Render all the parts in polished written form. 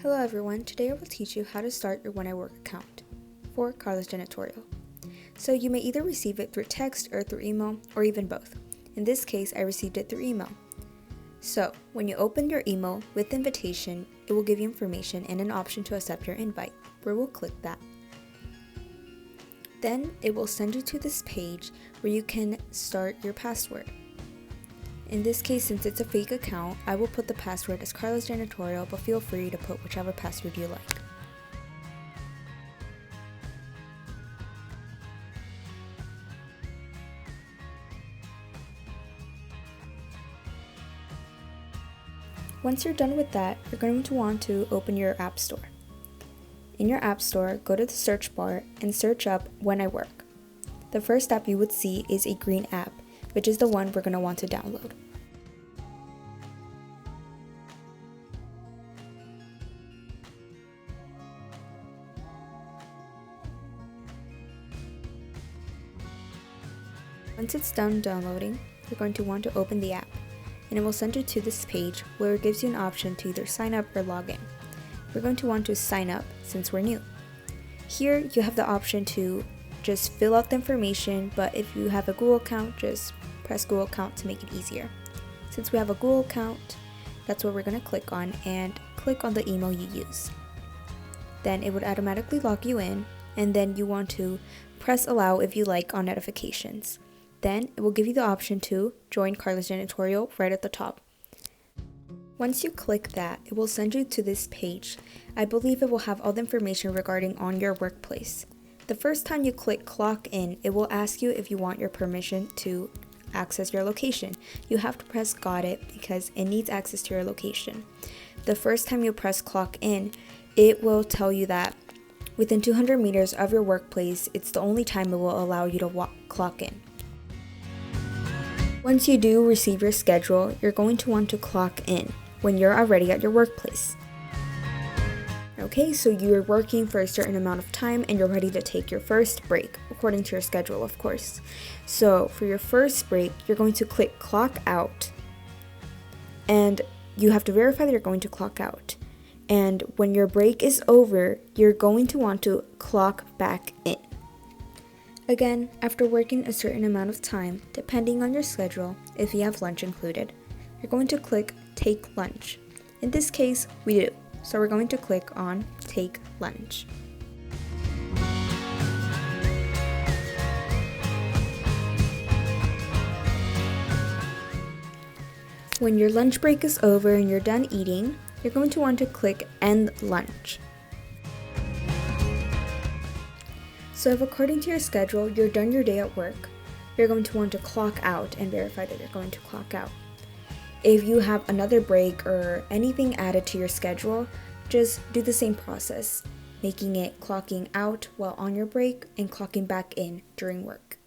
Hello everyone, today I will teach you how to start your When I Work account for Karlas Janitorial. So you may either receive it through text or through email, or even both. In this case, I received it through email. So when you open your email with the invitation, it will give you information and an option to accept your invite, where we'll click that. Then it will send you to this page where you can start your password. In this case, since it's a fake account, I will put the password as Karlas Janitorial, but feel free to put whichever password you like. Once you're done with that, you're going to want to open your App Store. In your App Store, go to the search bar and search up When I Work. The first app you would see is a green app, which is the one we're going to want to download. Once it's done downloading, you're going to want to open the app, and it will send you to this page where it gives you an option to either sign up or log in. We're going to want to sign up since we're new. Here you have the option to just fill out the information, but if you have a Google account, just press Google account to make it easier. Since we have a Google account, that's what we're going to click on, and click on the email you use. Then it would automatically log you in, and then you want to press allow if you like on notifications. Then it will give you the option to join Karlas Janitorial right at the top. Once you click that, it will send you to this page. I believe it will have all the information regarding on your workplace. The first time you click clock in, it will ask you if you want your permission to access your location. You have to press got it because it needs access to your location. The first time you press clock in, it will tell you that within 200 meters of your workplace, it's the only time it will allow you to clock in. Once you do receive your schedule, you're going to want to clock in when you're already at your workplace. Okay, so you're working for a certain amount of time and you're ready to take your first break, according to your schedule, of course. So for your first break, you're going to click clock out, and you have to verify that you're going to clock out. And when your break is over, you're going to want to clock back in. Again, after working a certain amount of time, depending on your schedule, if you have lunch included, you're going to click Take Lunch. In this case, we do. So we're going to click on Take Lunch. When your lunch break is over and you're done eating, you're going to want to click End Lunch. So if according to your schedule, you're done your day at work, you're going to want to clock out and verify that you're going to clock out. If you have another break or anything added to your schedule, just do the same process, making it clocking out while on your break and clocking back in during work.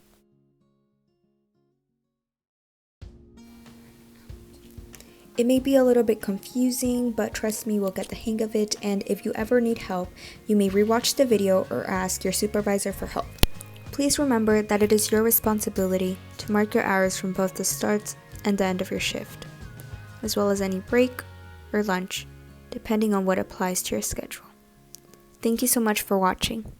It may be a little bit confusing, but trust me, we'll get the hang of it, and if you ever need help, you may rewatch the video or ask your supervisor for help. Please remember that it is your responsibility to mark your hours from both the start and the end of your shift, as well as any break or lunch, depending on what applies to your schedule. Thank you so much for watching.